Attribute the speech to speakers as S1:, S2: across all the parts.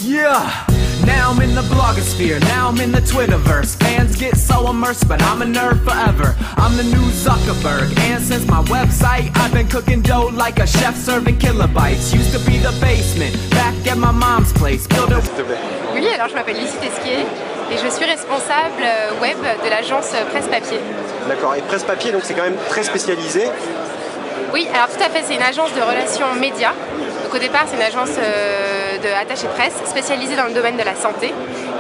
S1: Yeah! Now I'm in the blogosphere, now I'm in the Twitterverse. Fans get so immersed, but I'm a nerd forever. I'm the new Zuckerberg, and since my website, I've been cooking dough like a chef serving kilobytes. Used to be the basement, back at my mom's place.
S2: Oui, alors je m'appelle Lucie Tesquier et je suis responsable web de l'agence Presse Papier.
S3: D'accord, et Presse Papier, donc c'est quand même très spécialisé.
S2: Oui, alors tout à fait, c'est une agence de relations médias. Donc au départ, c'est une agence d'attaché presse spécialisée dans le domaine de la santé.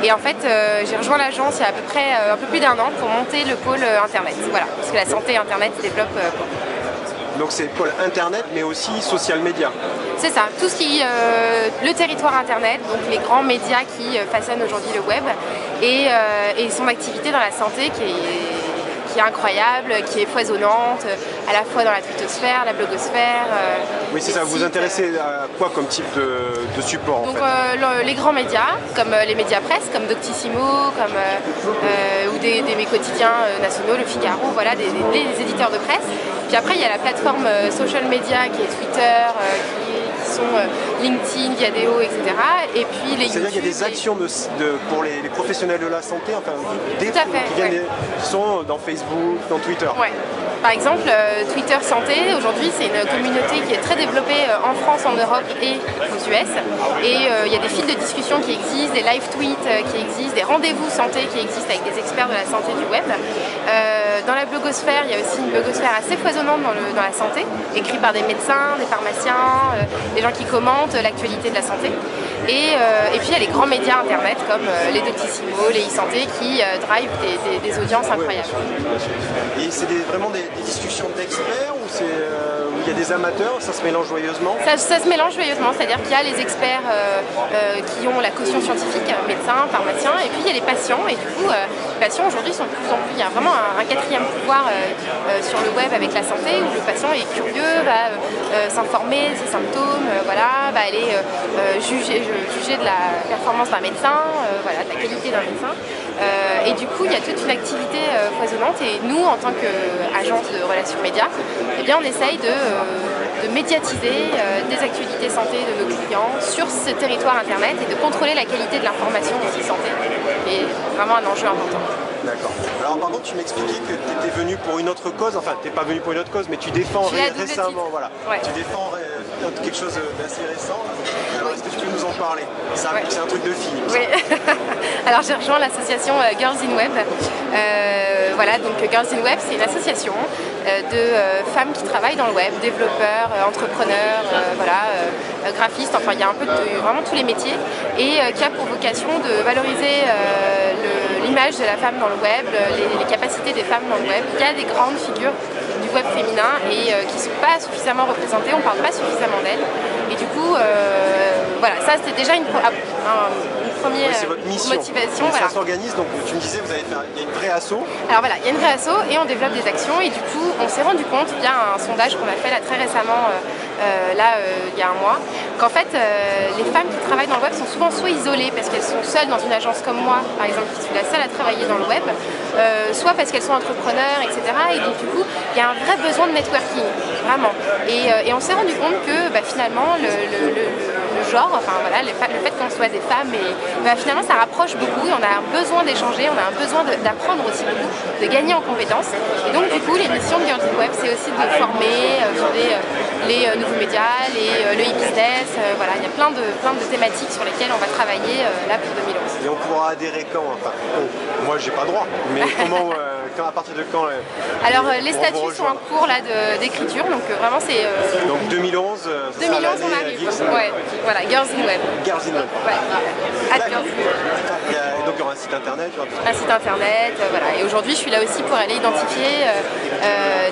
S2: Et en fait, j'ai rejoint l'agence il y a à peu près un peu plus d'1 an pour monter le pôle Internet. Voilà, parce que la santé et Internet se développent.
S3: Donc c'est pôle Internet, mais aussi social media.
S2: C'est ça, tout ce qui le territoire Internet, donc les grands médias qui façonnent aujourd'hui le web, et son activité dans la santé qui est incroyable, qui est foisonnante, à la fois dans la twittosphère, la blogosphère.
S3: Oui, c'est ça, vous vous intéressez à quoi comme type de support
S2: donc,
S3: en fait?
S2: Les grands médias, comme les médias presse, comme Doctissimo, ou des quotidiens nationaux, Le Figaro, voilà, des éditeurs de presse. Puis après, il y a la plateforme social media qui est Twitter, qui sont LinkedIn, Viadeo, etc. Et puis les
S3: C'est-à-dire qu'il y a des actions pour les professionnels de la santé, enfin des
S2: tout à fait,
S3: qui sont dans Facebook, dans Twitter.
S2: Ouais. Par exemple, Twitter Santé, aujourd'hui c'est une communauté qui est très développée en France, en Europe et aux US. Et il y a des fils de discussion qui existent, des live tweets qui existent, des rendez-vous santé qui existent avec des experts de la santé du web. Dans la blogosphère, il y a aussi une blogosphère assez foisonnante dans la santé, écrite par des médecins, des pharmaciens, des gens qui commentent l'actualité de la santé. Et puis il y a les grands médias internet comme les Doctissimo, les e-santé qui drivent des audiences incroyables.
S3: Et c'est vraiment des discussions d'experts ou il y a des amateurs, ça se mélange joyeusement?
S2: Ça se mélange joyeusement, c'est-à-dire qu'il y a les experts qui ont la caution scientifique, médecins, pharmaciens, et puis il y a les patients, et du coup les patients aujourd'hui sont de plus en plus, il y a vraiment un quatrième pouvoir sur le web avec la santé, où le patient est curieux, va s'informer de ses symptômes, voilà, va aller juger de la performance d'un médecin, voilà, de la qualité d'un médecin. Et du coup, il y a toute une activité foisonnante, et nous, en tant qu'agence de relations médias, eh bien, on essaye de médiatiser des actualités santé de nos clients sur ce territoire internet et de contrôler la qualité de l'information aussi santé, qui est vraiment un enjeu important.
S3: D'accord. Alors par contre, tu m'expliquais que tu étais venu pour une autre cause, enfin tu n'es pas venu pour une autre cause, mais tu défends récemment, voilà. Ouais. Tu défends quelque chose d'assez récent. Alors est-ce que tu peux nous en parler? C'est un truc de fille.
S2: Oui. Alors j'ai rejoint l'association Girls in Web. Voilà, donc Girls in Web, c'est une association de femmes qui travaillent dans le web, développeurs, entrepreneurs, voilà, graphistes, enfin il y a un peu vraiment tous les métiers, et qui a pour vocation de valoriser l'image de la femme dans le web, les capacités des femmes dans le web. Il y a des grandes figures du web féminin et qui ne sont pas suffisamment représentées, on ne parle pas suffisamment d'elles. Et du coup, voilà, ça c'était déjà une première motivation.
S3: Et ça s'organise, donc tu me disais, il y a une vraie asso.
S2: Alors voilà, il y a une vraie asso et on développe des actions, et du coup on s'est rendu compte via un sondage qu'on a fait là très récemment, il y a 1 mois, qu'en fait les femmes qui travaillent dans le web sont souvent soit isolées parce qu'elles sont seules dans une agence comme moi, par exemple, qui suis la seule à travailler dans le web, soit parce qu'elles sont entrepreneurs, etc. Et donc du coup il y a un vrai besoin de networking, vraiment. Et on s'est rendu compte que finalement le genre, enfin voilà, le fait qu'on soit des femmes, finalement ça rapproche beaucoup, et on a un besoin d'échanger, on a un besoin d'apprendre aussi beaucoup, de gagner en compétences. Et donc du coup les missions de Girls in Web, c'est aussi de former sur les nouveaux médias, le e-business, voilà, il y a plein de thématiques sur lesquelles on va travailler là pour 2011.
S3: Et on pourra adhérer quand? Enfin, moi j'ai pas droit, mais comment, à partir de quand?
S2: Alors les statuts sont en cours là d'écriture, donc vraiment c'est...
S3: Donc 2011,
S2: 2011 on arrive, ouais, voilà, Girls in Web.
S3: Girls in Web.
S2: Ouais.
S3: Donc il y aura un site internet.
S2: Un site internet, voilà. Et aujourd'hui je suis là aussi pour aller identifier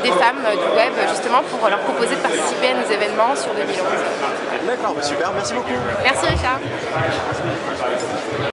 S2: des femmes du web, justement pour leur proposer de participer à nos événements sur 2011.
S3: D'accord, super, merci beaucoup.
S2: Merci Richard.